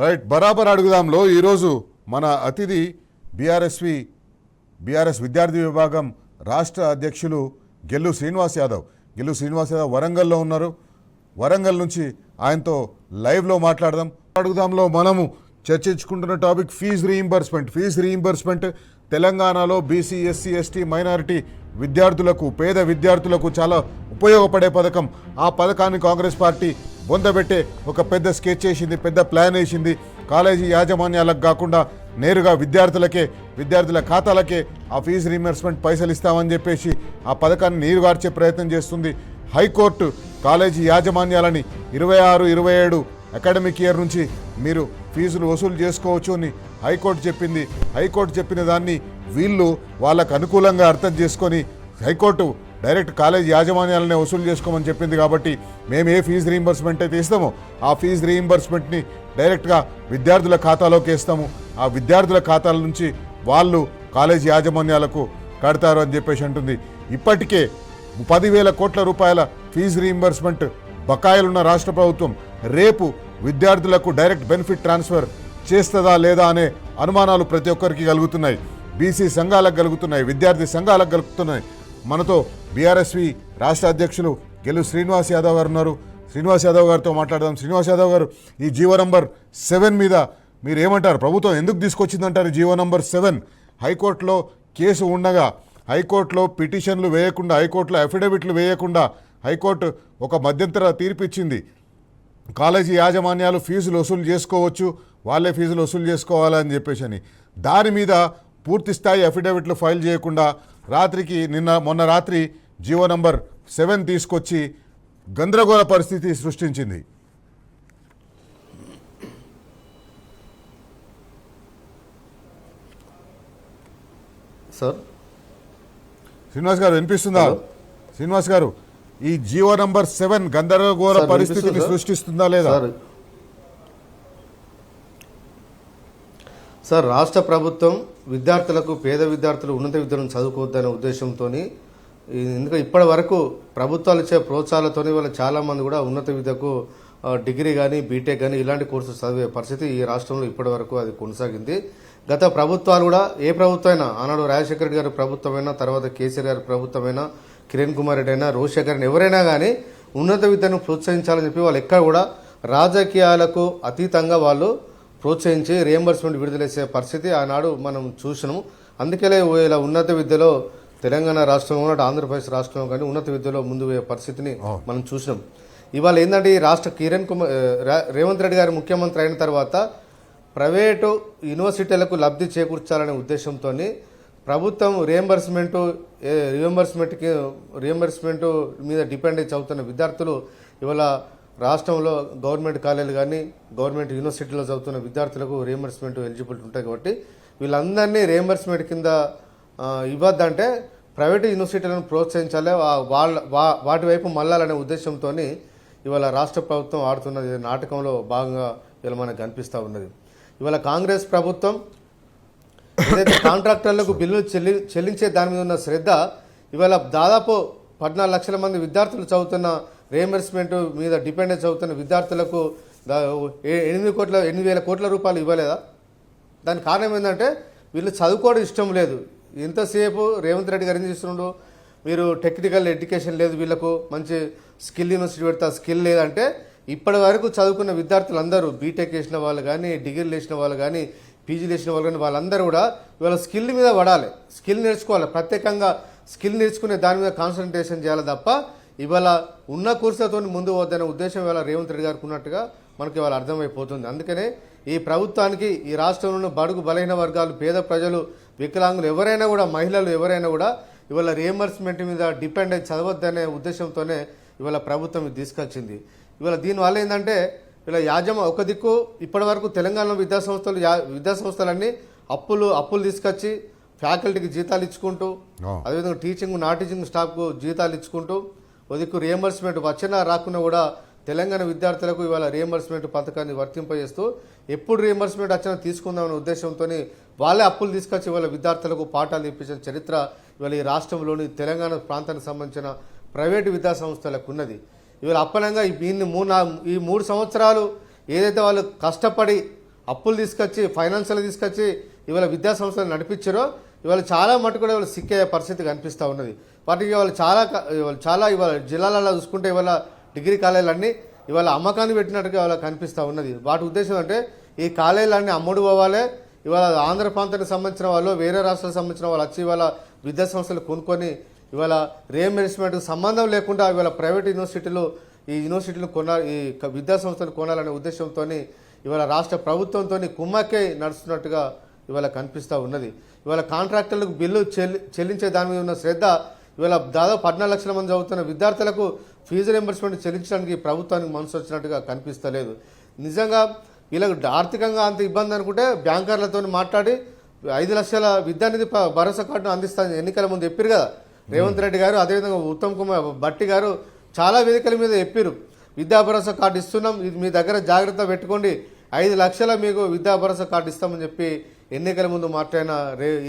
Right, బరాబర్ అడుగుదాంలో ఈరోజు మన అతిథి బీఆర్ఎస్ విద్యార్థి విభాగం రాష్ట్ర అధ్యక్షులు గెల్లు శ్రీనివాస్ యాదవ్. వరంగల్లో ఉన్నారు. వరంగల్ నుంచి ఆయనతో లైవ్లో మాట్లాడదాం. అడుగుదాంలో మనము చర్చించుకుంటున్న టాపిక్ ఫీజు రీయింబర్స్మెంట్ తెలంగాణలో బీసీ, ఎస్సీ, ఎస్టీ, మైనారిటీ విద్యార్థులకు, పేద విద్యార్థులకు చాలా ఉపయోగపడే పథకం. ఆ పథకాన్ని కాంగ్రెస్ పార్టీ బొందబెట్టే ఒక పెద్ద స్కెచ్ వేసింది, పెద్ద ప్లాన్ వేసింది. కాలేజీ యాజమాన్యాలకు కాకుండా నేరుగా విద్యార్థుల ఖాతాలకే ఆ ఫీజు రీయింబర్స్మెంట్ పైసలు ఇస్తామని చెప్పేసి ఆ పథకాన్ని నీరుగార్చే ప్రయత్నం చేస్తుంది. హైకోర్టు కాలేజీ యాజమాన్యాలని 26-27 అకాడమిక్ ఇయర్ నుంచి మీరు ఫీజులు వసూలు చేసుకోవచ్చు అని హైకోర్టు చెప్పింది. హైకోర్టు చెప్పిన దాన్ని వీళ్ళు వాళ్ళకు అనుకూలంగా అర్థం చేసుకొని హైకోర్టు డైరెక్ట్ కాలేజ్ యాజమాన్యాలనే వసూలు చేసుకోమని చెప్పింది. కాబట్టి మేము ఏ ఫీజు రీయింబర్స్మెంట్ అయితే ఇస్తామో ఆ ఫీజు రీయింబర్స్మెంట్ని డైరెక్ట్గా విద్యార్థుల ఖాతాలోకి వేస్తాము. ఆ విద్యార్థుల ఖాతాల నుంచి వాళ్ళు కాలేజ్ యాజమాన్యాలకు కడతారు అని చెప్పేసి అంటుంది. ఇప్పటికే 10,000 కోట్ల రూపాయల ఫీజు రీయింబర్స్మెంట్ బకాయిలున్న రాష్ట్ర ప్రభుత్వం రేపు విద్యార్థులకు డైరెక్ట్ బెనిఫిట్ ట్రాన్స్ఫర్ చేస్తుందా లేదా అనే అనుమానాలు ప్రతి ఒక్కరికి కలుగుతున్నాయి. బీసీ సంఘాలకు కలుగుతున్నాయి, విద్యార్థి సంఘాలకు కలుగుతున్నాయి. మనతో బీఆర్ఎస్వి రాష్ట్ర అధ్యక్షులు గెల్లు శ్రీనివాస్ యాదవ్ గారు ఉన్నారు. శ్రీనివాస్ యాదవ్ గారితో మాట్లాడదాం. శ్రీనివాస్ యాదవ్ గారు, ఈ జీవో నంబర్ 7 మీద మీరు ఏమంటారు? ప్రభుత్వం ఎందుకు తీసుకొచ్చిందంటారు జీవో నంబర్ 7? హైకోర్టులో కేసు ఉండగా, హైకోర్టులో పిటిషన్లు వేయకుండా, హైకోర్టులో అఫిడవిట్లు వేయకుండా హైకోర్టు ఒక మధ్యంతర తీర్పిచ్చింది. కాలేజీ యాజమాన్యాలు ఫీజులు వసూలు చేసుకోవచ్చు, వాళ్ళే ఫీజులు వసూలు చేసుకోవాలని చెప్పేసి అని. దాని మీద పూర్తి స్థాయి అఫిడవిట్లు ఫైల్ చేయకుండా మొన్న రాత్రి జీవో నంబర్ 7 తీసుకొచ్చి గందరగోళ పరిస్థితి సృష్టించింది. సార్ శ్రీనివాస్ గారు వినిపిస్తుందా? శ్రీనివాస్ గారు, ఈ జీవో నంబర్ 7 గందరగోళ పరిస్థితిని సృష్టిస్తుందా లేదా? సార్, రాష్ట్ర ప్రభుత్వం విద్యార్థులకు, పేద విద్యార్థులు ఉన్నత విద్యను చదువుకోవద్దనే ఉద్దేశంతో, ఎందుకంటే ఇప్పటి వరకు ప్రభుత్వాలు ఇచ్చే ప్రోత్సాహాలతో వాళ్ళ చాలామంది కూడా ఉన్నత విద్యకు డిగ్రీ కానీ, బీటెక్ కానీ ఇలాంటి కోర్సులు చదివే పరిస్థితి ఈ రాష్ట్రంలో ఇప్పటి వరకు అది కొనసాగింది. గత ప్రభుత్వాలు కూడా, ఏ ప్రభుత్వం అయినా, ఆనాడు రాజశేఖర రెడ్డి గారి ప్రభుత్వమైనా, తర్వాత కేసీఆర్ గారి ప్రభుత్వమైనా, కిరణ్ కుమార్ రెడ్డి అయినా, రోషశేఖర్ అయినా, ఎవరైనా కానీ ఉన్నత విద్యను ప్రోత్సహించాలని చెప్పి వాళ్ళు ఎక్కడ కూడా రాజకీయాలకు అతీతంగా వాళ్ళు ప్రోత్సహించి రియంబర్స్మెంట్ విడుదల చేసే పరిస్థితి ఆనాడు మనం చూసినాము. అందుకే ఇలా ఉన్నత విద్యలో తెలంగాణ రాష్ట్రంలో ఉన్నట్టు ఆంధ్రప్రదేశ్ రాష్ట్రంలో కానీ ఉన్నత విద్యలో ముందు పోయే పరిస్థితిని మనం చూసినాం. ఇవాళ ఏంటంటే ఈ రాష్ట్ర రేవంత్ రెడ్డి గారు ముఖ్యమంత్రి అయిన తర్వాత ప్రైవేటు యూనివర్సిటీలకు లబ్ధి చేకూర్చాలనే ఉద్దేశంతో ప్రభుత్వం రియంబర్స్మెంట్ మీద డిపెండ్ అయి చదువుతున్న విద్యార్థులు ఇవాళ రాష్ట్రంలో గవర్నమెంట్ కాలేజీలు కానీ, గవర్నమెంట్ యూనివర్సిటీలో చదువుతున్న విద్యార్థులకు రియంబర్స్మెంట్ ఎలిజిబిలిటీ ఉంటాయి. కాబట్టి వీళ్ళందరినీ రియంబర్స్మెంట్ కింద ఇవ్వద్దంటే ప్రైవేట్ యూనివర్సిటీలను ప్రోత్సహించాలి, వాటి వైపు మళ్ళాలనే ఉద్దేశంతో ఇవాళ రాష్ట్ర ప్రభుత్వం ఆడుతున్నది నాటకంలో భాగంగా ఇలా మనకు కనిపిస్తూ ఉన్నది. ఇవాళ కాంగ్రెస్ ప్రభుత్వం ఏదైతే కాంట్రాక్టర్లకు బిల్లులు చెల్లించే దాని మీద ఉన్న శ్రద్ధ, ఇవాళ దాదాపు 14 లక్షల మంది విద్యార్థులు చదువుతున్న రియంబర్స్మెంట్ మీద డిపెండ్ చదువుతున్న విద్యార్థులకు 8,000 కోట్ల రూపాయలు ఇవ్వలేదా? దానికి కారణం ఏంటంటే వీళ్ళు చదువుకోవడం ఇష్టం లేదు. ఎంతసేపు రేవంత్ రెడ్డి గారు ఏం చేస్తుండ్రు, మీరు టెక్నికల్ ఎడ్యుకేషన్ లేదు, వీళ్ళకు మంచి స్కిల్ యూనివర్సిటీ పెడతా, స్కిల్ లేదంటే ఇప్పటి వరకు చదువుకున్న విద్యార్థులందరూ బీటెక్ చేసిన వాళ్ళు కానీ, డిగ్రీలు చేసిన వాళ్ళు కానీ, పీజీలు చేసిన వాళ్ళు కానీ, వాళ్ళందరూ కూడా ఇవాళ స్కిల్ మీద పడాలి, స్కిల్ నేర్చుకోవాలి, ప్రత్యేకంగా స్కిల్ నేర్చుకునే దాని మీద కాన్సన్ట్రేషన్ చేయాలి తప్ప ఇవాళ ఉన్న కోర్సులతో ముందు పోద్దనే ఉద్దేశం ఇవాళ రేవంత్ రెడ్డి గారికి ఉన్నట్టుగా మనకి ఇవాళ అర్థమైపోతుంది. అందుకనే ఈ ప్రభుత్వానికి, ఈ రాష్ట్రంలో బడుగు బలహీన వర్గాలు, పేద ప్రజలు, వికలాంగులు ఎవరైనా కూడా, మహిళలు ఎవరైనా కూడా ఇవాళ రియంబర్స్మెంట్ మీద డిపెండ్ అయి చదవద్దనే ఉద్దేశంతోనే ఇవాళ ప్రభుత్వం ఇది తీసుకొచ్చింది. ఇవాళ దీనివల్ల ఏంటంటే ఒక దిక్కు ఇప్పటి వరకు తెలంగాణలో విద్యాసంస్థలన్నీ అప్పులు తీసుకొచ్చి ఫ్యాకల్టీకి జీతాలు ఇచ్చుకుంటూ, అదేవిధంగా టీచింగ్, నాన్ టీచింగ్ స్టాఫ్కు జీతాలు ఇచ్చుకుంటూ, ఒక దిక్కు రియంబర్స్మెంట్ వచ్చినా రాకున్నా కూడా తెలంగాణ విద్యార్థులకు ఇవాళ రియంబర్స్మెంట్ పథకాన్ని వర్తింపజేస్తూ ఎప్పుడు రియంబర్స్మెంట్ వచ్చినా తీసుకుందామనే ఉద్దేశంతో వాళ్ళే అప్పులు తీసుకొచ్చి ఇవాళ విద్యార్థులకు పాఠాలు ఇప్పించిన చరిత్ర ఇవాళ ఈ రాష్ట్రంలోని తెలంగాణ ప్రాంతానికి సంబంధించిన ప్రైవేటు విద్యా సంస్థలకు ఉన్నది. ఇవాళ అప్పనంగా ఈ 3 సంవత్సరాలు ఏదైతే వాళ్ళు కష్టపడి అప్పులు తీసుకొచ్చి ఫైనాన్షియల్ తీసుకొచ్చి ఇవాళ విద్యా సంస్థలు నడిపించారో ఇవాళ చాలా మటుకు కూడా ఇవాళ సిక్కే పరిస్థితి కనిపిస్తూ ఉన్నది. వాటికి ఇవాళ చాలా ఇవాళ జిల్లాలలో చూసుకుంటే ఇవాళ డిగ్రీ కాలేజీలన్నీ ఇవాళ అమ్మకాన్ని పెట్టినట్టుగా ఇవాళ కనిపిస్తూ ఉన్నది. వాటి ఉద్దేశం అంటే ఈ కాలేజీలన్నీ అమ్ముడు పోవాలి, ఇవాళ ఆంధ్ర ప్రాంతానికి సంబంధించిన వాళ్ళు వేరే రాష్ట్రాలకు సంబంధించిన వాళ్ళు వచ్చి ఇవాళ విద్యా సంస్థలు కొనుక్కొని ఇవాళ రియంబర్స్మెంట్కి సంబంధం లేకుండా ఇవాళ ప్రైవేట్ యూనివర్సిటీలు ఈ యూనివర్సిటీలు ఈ విద్యా సంస్థలు కొనాలనే ఉద్దేశంతో ఇవాళ రాష్ట్ర ప్రభుత్వంతో కుమ్మక్కే నడుస్తున్నట్టుగా ఇవాళ కనిపిస్తూ ఉన్నది. ఇవాళ కాంట్రాక్టర్లకు బిల్లు చెల్లించే దాని మీద ఉన్న శ్రద్ధ ఇవాళ దాదాపు 14 లక్షల మంది చదువుతున్న విద్యార్థులకు ఫీజు రియంబర్స్మెంట్ చెల్లించడానికి ప్రభుత్వానికి మనసు వచ్చినట్టుగా కనిపిస్తలేదు. నిజంగా వీళ్ళకు ఆర్థికంగా అంత ఇబ్బంది అనుకుంటే బ్యాంకర్లతో మాట్లాడి 5 లక్షల విద్యానిధి భరోసా కార్డును అందిస్తాను ఎన్నికల ముందు చెప్పారు కదా రేవంత్ రెడ్డి గారు. అదేవిధంగా ఉత్తమ్ కుమార్ భట్టి గారు చాలా వేదికల మీద చెప్పారు, విద్యా భరోసా కార్డు ఇస్తున్నాం, ఇది మీ దగ్గర జాగ్రత్త పెట్టుకోండి, 5 లక్షల మీకు విద్యా భరోసా కార్డు ఇస్తామని చెప్పి ఎన్నికల ముందు మాట్లాడిన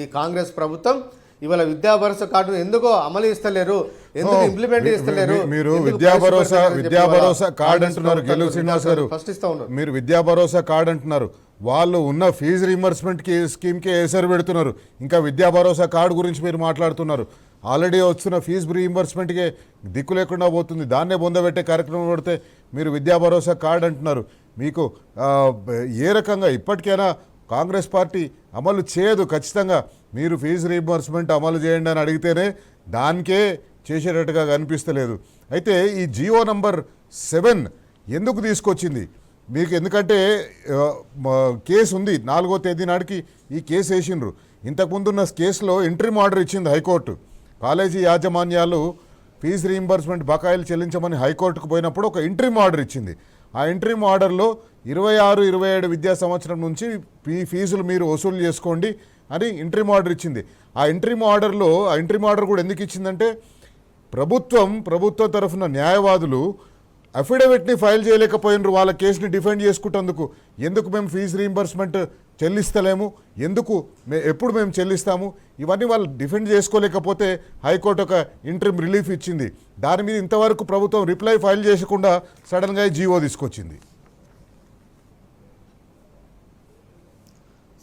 ఈ కాంగ్రెస్ ప్రభుత్వం ఇవాళ విద్యా భరోసా కార్డును ఎందుకో అమలు ఇస్తలేరు, ఎందుకు ఇంప్లిమెంట్ చేస్తలేరు? మీరు విద్యా భరోసా కార్డు అంటున్నారు గెలువు శ్రీనివాస్ గారు, ఫస్ట్ ఇస్తా ఉన్నారు. మీరు విద్యా భరోసా కార్డు అంటున్నారు, వాళ్ళు ఉన్న ఫీజు రీంబర్స్మెంట్ స్కీమ్కే ఏసరు పెడుతున్నారు, ఇంకా విద్యా భరోసా కార్డు గురించి మీరు మాట్లాడుతున్నారు. ఆల్రెడీ వస్తున్న ఫీజు రీయింబర్స్మెంట్కే దిక్కు లేకుండా పోతుంది, దాన్నే బొందబెట్టే కార్యక్రమం పడితే మీరు విద్యా భరోసా కార్డు అంటున్నారు. మీకు ఏ రకంగా ఇప్పటికైనా కాంగ్రెస్ పార్టీ అమలు చేయదు, ఖచ్చితంగా మీరు ఫీజు రీయింబర్స్మెంట్ అమలు చేయండి అని అడిగితేనే దానికే చేసేటట్టుగా కనిపిస్తలేదు. అయితే ఈ జియో నంబర్ 7 ఎందుకు తీసుకొచ్చింది మీకు? ఎందుకంటే కేసు ఉంది, 4వ తేదీ నాటికి ఈ కేసు వేసిండ్రు. ఇంతకుముందున్న కేసులో ఇంట్రీమ్ ఆర్డర్ ఇచ్చింది హైకోర్టు. కాలేజీ యాజమాన్యాలు ఫీజు రీయింబర్స్మెంట్ బకాయిలు చెల్లించమని హైకోర్టుకు పోయినప్పుడు ఒక ఇంట్రీమ్ ఆర్డర్ ఇచ్చింది. ఆ ఇంట్రీమ్ ఆర్డర్లో 26-27 విద్యా సంవత్సరం నుంచి ఫీజులు మీరు వసూలు చేసుకోండి అని ఇంట్రీమ్ ఆర్డర్ ఇచ్చింది. ఆ ఇంట్రీమ్ ఆర్డర్ కూడా ఎందుకు ఇచ్చిందంటే ప్రభుత్వ తరఫున న్యాయవాదులు అఫిడవిట్ని ఫైల్ చేయలేకపోయినారు వాళ్ళ కేసుని డిఫెండ్ చేసుకుంటేందుకు. ఎందుకు మేము ఫీజు రీయింబర్స్మెంట్ చెల్లిస్తలేము, ఎప్పుడు మేము చెల్లిస్తాము, ఇవన్నీ వాళ్ళు డిఫెండ్ చేసుకోలేకపోతే హైకోర్టు ఒక ఇంటరిమ్ రిలీఫ్ ఇచ్చింది. దాని మీద ఇంతవరకు ప్రభుత్వం రిప్లై ఫైల్ చేయకుండా సడన్గా జీవో తీసుకొచ్చింది.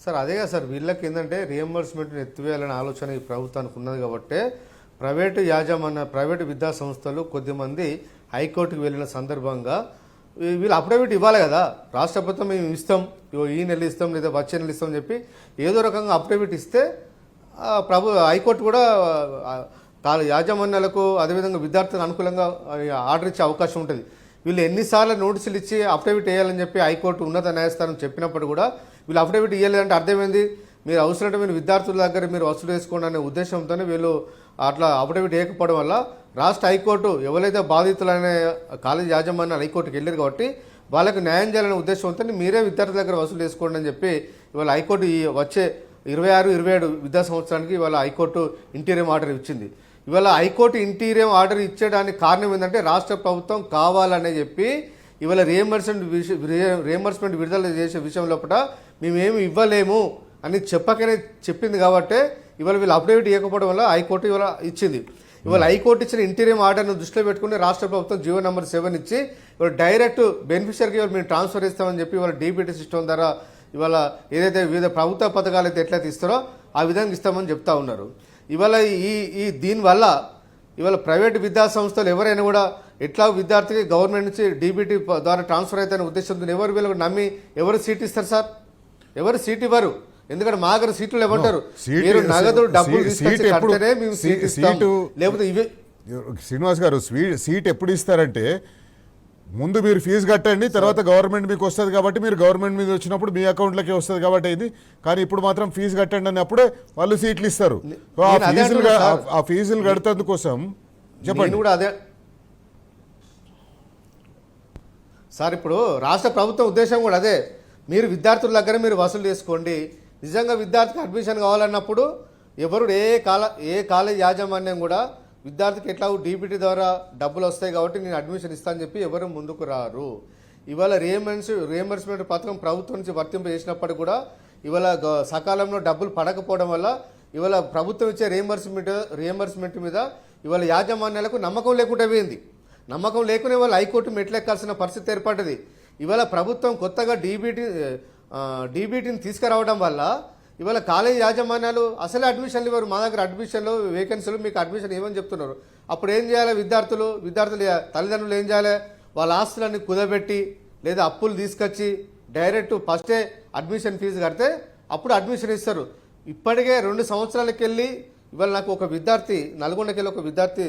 సార్ అదే కదా సార్, వీళ్ళకి ఏంటంటే రియంబర్స్మెంట్ని ఎత్తివేయాలనే ఆలోచన ఈ ప్రభుత్వానికి ఉన్నది కాబట్టి ప్రైవేటు విద్యా సంస్థలు కొద్దిమంది హైకోర్టుకు వెళ్ళిన సందర్భంగా వీళ్ళు అఫిడవిట్ ఇవ్వాలి కదా, రాష్ట్ర ప్రభుత్వం మేము ఇస్తాం, ఈ నెల ఇస్తాం లేదా వచ్చే నెల ఇస్తాం అని చెప్పి ఏదో రకంగా అఫిడవిట్ ఇస్తే హైకోర్టు కూడా యాజమాన్యాలకు అదేవిధంగా విద్యార్థులకు అనుకూలంగా ఆర్డర్ ఇచ్చే అవకాశం ఉంటుంది. వీళ్ళు ఎన్నిసార్లు నోటీసులు ఇచ్చి అఫిడవిట్ వేయాలని చెప్పి హైకోర్టు ఉన్నత న్యాయస్థానం చెప్పినప్పుడు కూడా వీళ్ళు అఫిడవిట్ ఇవ్వలేదంటే అర్థమైంది మీరు అవసరమైన విద్యార్థుల దగ్గర మీరు వసూలు చేసుకోండి అనే ఉద్దేశంతోనే వీళ్ళు అట్లా అఫిడవిట్ వేయకపోవడం వల్ల రాష్ట్ర హైకోర్టు ఎవరైతే బాధితులనే కాలేజీ యాజమాన్యాలు హైకోర్టుకి వెళ్ళారు కాబట్టి వాళ్ళకు న్యాయం చేయాలనే ఉద్దేశంతో మీరే విద్యార్థుల దగ్గర వసూలు చేసుకోండి అని చెప్పి ఇవాళ హైకోర్టు ఈ వచ్చే 26-27 విద్యా సంవత్సరానికి ఇవాళ హైకోర్టు ఇంటీరియం ఆర్డర్ ఇచ్చింది. ఇవాళ హైకోర్టు ఇంటీరియం ఆర్డర్ ఇచ్చేయడానికి కారణం ఏంటంటే రాష్ట్ర ప్రభుత్వం కావాలనే చెప్పి ఇవాళ రియంబర్స్మెంట్ విడుదల చేసే విషయం లోపల మేమేమి ఇవ్వలేము అని చెప్పకనే చెప్పింది కాబట్టి ఇవాళ వీళ్ళు అఫిడవిట్ ఇవ్వకపోవడం వల్ల హైకోర్టు ఇవాళ ఇచ్చింది. ఇవాళ హైకోర్టు ఇచ్చిన ఇంటీరియం ఆర్డర్ను దృష్టిలో పెట్టుకుని రాష్ట్ర ప్రభుత్వం జియో నంబర్ 7 ఇచ్చి ఇవాళ డైరెక్ట్ బెనిఫిషియర్కి ఇవాళ మేము ట్రాన్స్ఫర్ ఇస్తామని చెప్పి ఇవాళ డీబీటీ సిస్టమ్ ద్వారా ఇవాళ ఏదైతే వివిధ ప్రభుత్వ పథకాలు అయితే ఎట్లయితే ఇస్తారో ఆ విధంగా ఇస్తామని చెప్తా ఉన్నారు. ఇవాళ దీనివల్ల ఇవాళ ప్రైవేట్ విద్యా సంస్థలు ఎవరైనా కూడా ఎట్లా విద్యార్థికి గవర్నమెంట్ నుంచి డీబీటీ ద్వారా ట్రాన్స్ఫర్ అవుతాయనే ఉద్దేశంతో ఎవరు వీళ్ళకి నమ్మి ఎవరు సీట్ ఇస్తారు సార్? ఎవరు సీట్ ఇవ్వరు, ఎందుకంటే మా దగ్గర సీట్లు ఇవ్వమంటారు. మీరు నగదు డబ్బులు కడితేనే మేము సీట్ ఇస్తాం, లేకపోతే ఇవే. శ్రీనివాస్ గారు సీట్ ఎప్పుడు ఇస్తారంటే ముందు మీరు ఫీజు కట్టండి, తర్వాత గవర్నమెంట్ మీకు వస్తుంది కాబట్టి మీరు గవర్నమెంట్ మీద వచ్చినప్పుడు మీ అకౌంట్లోకి వస్తుంది కాబట్టి ఇది. కానీ ఇప్పుడు మాత్రం ఫీజు కట్టండి అన్నప్పుడే వాళ్ళు సీట్లు ఇస్తారు. ఆ ఫీజులు కడతందుకోసం చెప్పండి కూడా అదే సార్. ఇప్పుడు రాష్ట్ర ప్రభుత్వం ఉద్దేశం కూడా అదే, మీరు విద్యార్థుల దగ్గర మీరు వసూలు చేసుకోండి. నిజంగా విద్యార్థికి అడ్మిషన్ కావాలన్నప్పుడు ఎవరు ఏ కాలేజ్ యాజమాన్యం కూడా విద్యార్థికి ఎట్లా డీబీటీ ద్వారా డబ్బులు వస్తాయి కాబట్టి నేను అడ్మిషన్ ఇస్తానని చెప్పి ఎవరు ముందుకు రారు. ఇవాళ రియంబర్స్మెంట్ పథకం ప్రభుత్వం నుంచి వర్తింపజేసినప్పుడు కూడా ఇవాళ సకాలంలో డబ్బులు పడకపోవడం వల్ల ఇవాళ ప్రభుత్వం ఇచ్చే రియంబర్స్మెంట్ మీద ఇవాళ యాజమాన్యాలకు నమ్మకం లేకుండా పోయింది. నమ్మకం లేకునే వాళ్ళు హైకోర్టు మెట్లెక్కాల్సిన పరిస్థితి ఏర్పడ్డది. ఇవాళ ప్రభుత్వం కొత్తగా డీబీటీ డీబీటీని తీసుకురావడం వల్ల ఇవాళ కాలేజ్ యాజమాన్యాలు అసలే అడ్మిషన్లు ఇవ్వరు. మా దగ్గర అడ్మిషన్లు వేకెన్సీలు మీకు అడ్మిషన్ ఏమని చెప్తున్నారు. అప్పుడు ఏం చేయాలి? విద్యార్థులు తల్లిదండ్రులు ఏం చేయాలి? వాళ్ళ ఆస్తులన్నీ కుదబెట్టి లేదా అప్పులు తీసుకొచ్చి డైరెక్ట్ ఫస్టే అడ్మిషన్ ఫీజు కడితే అప్పుడు అడ్మిషన్ ఇస్తారు. ఇప్పటికే 2 సంవత్సరాలకి వెళ్ళి ఇవాళ నాకు ఒక విద్యార్థి నల్గొండకి వెళ్ళి ఒక విద్యార్థి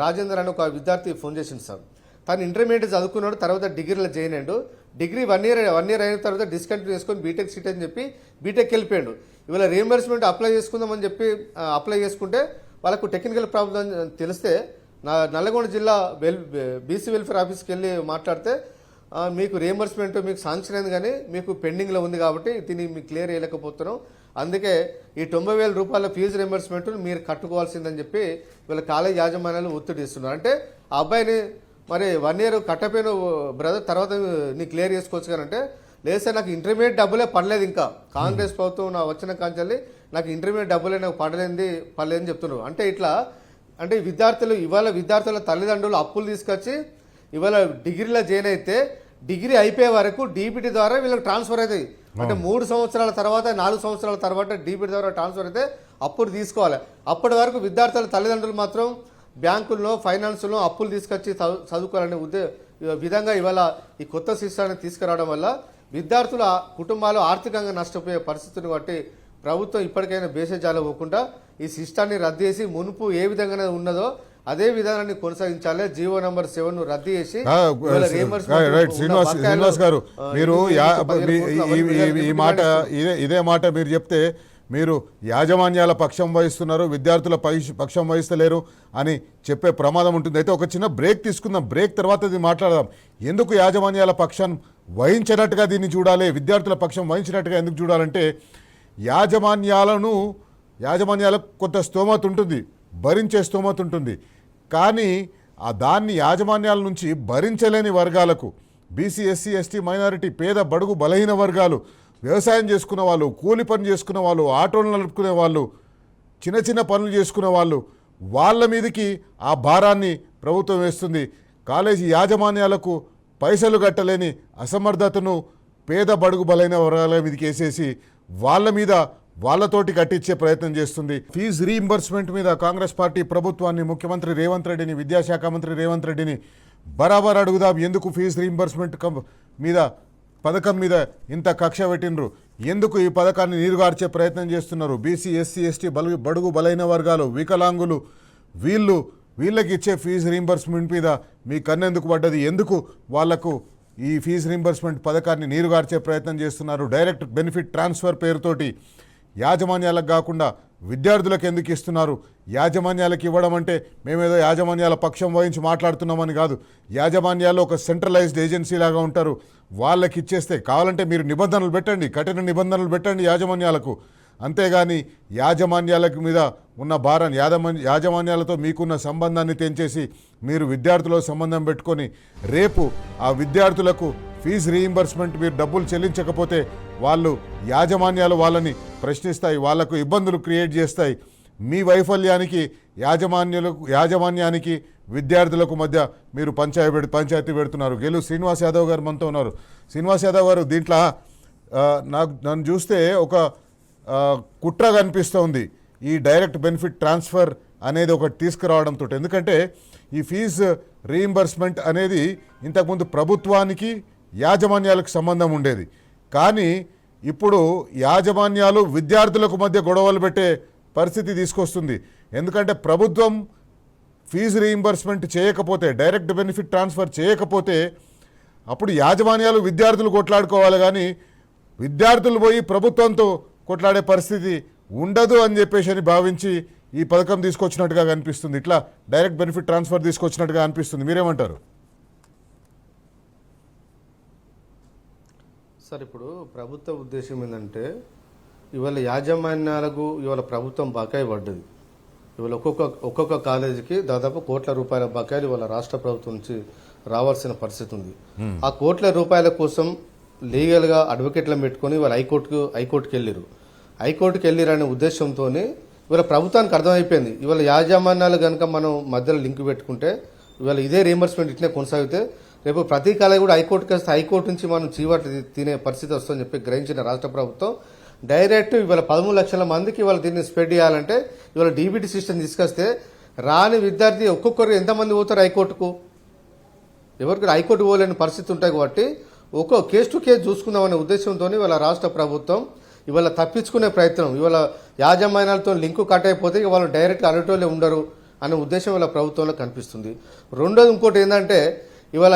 రాజేందర్ అని ఒక విద్యార్థి ఫోన్ చేసింది సార్. తను ఇంటర్మీడియట్ చదువుకున్నాడు, తర్వాత డిగ్రీలో జాయిన్ అయ్యాడు. డిగ్రీ 1 ఇయర్ అయిన తర్వాత డిస్కంటిన్యూ చేసుకొని బీటెక్ సీట్ అని చెప్పి బీటెక్ వెళ్ళిపోయాడు. ఇవాళ రీఎంబర్స్మెంట్ అప్లై చేసుకుందామని చెప్పి అప్లై చేసుకుంటే వాళ్ళకు టెక్నికల్ ప్రాబ్లం తెలిస్తే నల్గొండ జిల్లా బీసీ వెల్ఫేర్ ఆఫీస్కి వెళ్ళి మాట్లాడితే మీకు రీఎంబర్స్మెంట్ మీకు శాంక్షన్ అయింది కానీ మీకు పెండింగ్లో ఉంది కాబట్టి దీన్ని మీకు క్లియర్ చేయలేకపోతున్నాం, అందుకే ఈ 90,000 రూపాయల ఫీజు రీఎంబర్స్మెంట్ మీరు కట్టుకోవాల్సిందని చెప్పి వీళ్ళ కాలేజ్ యాజమాన్యాలు ఒత్తిడి ఇస్తున్నారు. అంటే ఆ అబ్బాయిని మరి 1 ఇయర్ కట్టపోయిన బ్రదర్ తర్వాత నీ క్లియర్ చేసుకోవచ్చు కానీ అంటే లేదు సార్ నాకు ఇంటర్మీడియట్ డబ్బులే పడలేదు, ఇంకా కాంగ్రెస్ ప్రభుత్వం నా వచ్చిన కాంచెల్లి నాకు ఇంటర్మీడియట్ డబ్బులే నాకు పడలేదని చెప్తున్నారు. అంటే ఇట్లా అంటే విద్యార్థుల తల్లిదండ్రులు అప్పులు తీసుకొచ్చి ఇవాళ డిగ్రీలో జాయిన్ అయితే డిగ్రీ అయిపోయే వరకు డీబీటీ ద్వారా వీళ్ళకి ట్రాన్స్ఫర్ అవుతాయి. అంటే 3 సంవత్సరాల తర్వాత 4 సంవత్సరాల తర్వాత డీబీటీ ద్వారా ట్రాన్స్ఫర్ అయితే అప్పుడు తీసుకోవాలి. అప్పటి వరకు విద్యార్థుల తల్లిదండ్రులు మాత్రం బ్యాంకుల్లో ఫైనాన్స్లో అప్పులు తీసుకొచ్చి చదువుకోవాలనే విధంగా ఇవాళ ఈ కొత్త సిస్టాన్ని తీసుకురావడం వల్ల విద్యార్థుల కుటుంబాలు ఆర్థికంగా నష్టపోయే పరిస్థితిని బట్టి ప్రభుత్వం ఇప్పటికైనా బేసేజాలు పోకుండా ఈ సిస్టాన్ని రద్దు చేసి మునుపు ఏ విధంగా ఉన్నదో అదే విధానాన్ని కొనసాగించాలి. జీవో నంబర్ 7 రద్దు చేసి శ్రీనివాస్ గారు మీరు ఈ మాట ఇదే మాట మీరు చెప్తే మీరు యాజమాన్యాల పక్షం వహిస్తున్నారు, విద్యార్థుల పక్షం వహిస్తలేరు అని చెప్పే ప్రమాదం ఉంటుంది. అయితే ఒక చిన్న బ్రేక్ తీసుకుందాం, బ్రేక్ తర్వాత ఇది మాట్లాడదాం. ఎందుకు యాజమాన్యాల పక్షం వహించినట్టుగా దీన్ని చూడాలి, విద్యార్థుల పక్షం వహించినట్టుగా ఎందుకు చూడాలంటే యాజమాన్యాలకు కొంత స్తోమత ఉంటుంది, భరించే స్తోమత ఉంటుంది. కానీ దాన్ని యాజమాన్యాల నుంచి భరించలేని వర్గాలకు, బీసీ, ఎస్సీ, ఎస్టీ, మైనారిటీ, పేద బడుగు బలహీన వర్గాలు, వ్యవసాయం చేసుకున్న వాళ్ళు, కూలి పని చేసుకున్న వాళ్ళు, ఆటోలు నడుపుకునే వాళ్ళు, చిన్న చిన్న పనులు చేసుకునే వాళ్ళు, వాళ్ళ మీదకి ఆ భారాన్ని ప్రభుత్వం వేస్తుంది. కాలేజీ యాజమాన్యాలకు పైసలు కట్టలేని అసమర్థతను పేద బడుగు బలైన వర్గాల మీదకి వేసేసి వాళ్ళతోటి కట్టించే ప్రయత్నం చేస్తుంది. ఫీజు రీయింబర్స్మెంట్ మీద కాంగ్రెస్ పార్టీ ప్రభుత్వాన్ని, ముఖ్యమంత్రి రేవంత్ రెడ్డిని, విద్యాశాఖ మంత్రి రేవంత్ రెడ్డిని బరాబర్ అడుగుదాం. ఎందుకు ఫీజు రీయింబర్స్మెంట్ పథకం మీద ఇంత కక్ష పెట్టినరు, ఎందుకు ఈ పథకాన్ని నీరుగార్చే ప్రయత్నం చేస్తున్నారు? బీసీ, ఎస్సీ, ఎస్టీ, బడుగు బలైన వర్గాలు, వికలాంగులు వీళ్ళకి ఇచ్చే ఫీజు రీయింబర్స్మెంట్ మీద మీ కన్నెందుకు పడ్డది? ఎందుకు వాళ్లకు ఈ ఫీజు రీయింబర్స్మెంట్ పథకాన్ని నీరుగార్చే ప్రయత్నం చేస్తున్నారు? డైరెక్ట్ బెనిఫిట్ ట్రాన్స్ఫర్ పేరుతోటి యాజమాన్యాలకు కాకుండా విద్యార్థులకు ఎందుకు ఇస్తున్నారు? యాజమాన్యాలకు ఇవ్వడం అంటే మేమేదో యాజమాన్యాల పక్షం వహించి మాట్లాడుతున్నామని కాదు. యాజమాన్యాలు ఒక సెంట్రలైజ్డ్ ఏజెన్సీ లాగా ఉంటారు, వాళ్ళకి ఇచ్చేస్తే కావాలంటే మీరు నిబంధనలు పెట్టండి, కఠిన నిబంధనలు పెట్టండి యాజమాన్యాలకు. అంతేగాని యాజమాన్యాలకు మీద ఉన్న భారాన్ని, యాజమాన్యాలతో మీకున్న సంబంధాన్ని తెంచేసి మీరు విద్యార్థులతో సంబంధం పెట్టుకొని రేపు ఆ విద్యార్థులకు ఫీజు రీయింబర్స్మెంట్ మీరు డబ్బులు చెల్లించకపోతే యాజమాన్యాలు వాళ్ళని ప్రశ్నిస్తాయి, వాళ్లకు ఇబ్బందులు క్రియేట్ చేస్తాయి. మీ వైఫల్యానికి యాజమాన్యానికి విద్యార్థులకు మధ్య మీరు పంచాయతీ పెడుతున్నారు. గెలు శ్రీనివాస్ యాదవ్ గారు మనతో ఉన్నారు. శ్రీనివాస్ యాదవ్ గారు, దీంట్లో నన్ను చూస్తే ఒక కుట్ర కనిపిస్తోంది ఈ డైరెక్ట్ బెనిఫిట్ ట్రాన్స్ఫర్ అనేది ఒకటి తీసుకురావడంతో. ఎందుకంటే ఈ ఫీజు రీయింబర్స్మెంట్ అనేది ఇంతకుముందు ప్రభుత్వానికి యాజమాన్యాలకు సంబంధం ఉండేది, కానీ ఇప్పుడు యాజమాన్యాలు విద్యార్థులకు మధ్య గొడవలు పెట్టే పరిస్థితి తీసుకొస్తుంది. ఎందుకంటే ప్రభుత్వం ఫీజు రీయింబర్స్మెంట్ చేయకపోతే, డైరెక్ట్ బెనిఫిట్ ట్రాన్స్ఫర్ చేయకపోతే అప్పుడు యాజమాన్యాలు విద్యార్థులు కొట్లాడుకోవాలి, కానీ విద్యార్థులు పోయి ప్రభుత్వంతో కొట్లాడే పరిస్థితి ఉండదు అని చెప్పేసి భావించి ఈ పథకం తీసుకొచ్చినట్టుగా కనిపిస్తుంది. ఇట్లా డైరెక్ట్ బెనిఫిట్ ట్రాన్స్ఫర్ తీసుకొచ్చినట్టుగా అనిపిస్తుంది. మీరేమంటారు? సార్, ఇప్పుడు ప్రభుత్వ ఉద్దేశం ఏంటంటే ఇవాళ యాజమాన్యాలకు ఇవాళ ప్రభుత్వం బకాయి పడ్డది. ఇవాళ ఒక్కొక్క కాలేజీకి దాదాపు కోట్ల రూపాయల బకాయిలు ఇవాళ రాష్ట్ర ప్రభుత్వం నుంచి రావాల్సిన పరిస్థితి ఉంది. ఆ కోట్ల రూపాయల కోసం లీగల్గా అడ్వకేట్లను పెట్టుకొని ఇవాళ హైకోర్టుకి వెళ్ళారు. హైకోర్టుకి వెళ్ళిరనే ఉద్దేశంతో ఇవాళ ప్రభుత్వానికి అర్థమైపోయింది, ఇవాళ యాజమాన్యాలు కనుక మనం మధ్యలో లింక్ పెట్టుకుంటే ఇవాళ ఇదే రీయింబర్స్మెంట్ ఇట్లే కొనసాగితే రేపు ప్రతి కాలేజీ కూడా హైకోర్టుకి వస్తే హైకోర్టు నుంచి మనం చీవాట్లు తినే పరిస్థితి వస్తుందని చెప్పి గ్రహించిన రాష్ట్ర ప్రభుత్వం డైరెక్ట్ ఇవాళ 13 లక్షల మందికి ఇవాళ దీన్ని స్ప్రెడ్ చేయాలంటే ఇవాళ డీబీటీ సిస్టమ్ తీసుకొస్తే రాని విద్యార్థి ఒక్కొక్కరు ఎంతమంది పోతారు హైకోర్టుకు? ఎవరికి హైకోర్టు పోలేని పరిస్థితి ఉంటాయి కాబట్టి ఒక్కో కేసు టు కేసు చూసుకుందామనే ఉద్దేశంతో ఇవాళ రాష్ట్ర ప్రభుత్వం ఇవాళ తప్పించుకునే ప్రయత్నం, ఇవాళ యాజమాన్యాలతో లింకు కట్ అయిపోతే ఇక వాళ్ళు డైరెక్ట్ అలటోలే ఉండరు అనే ఉద్దేశం ఇవాళ ప్రభుత్వంలో కనిపిస్తుంది. రెండోది ఇంకోటి ఏంటంటే ఇవాళ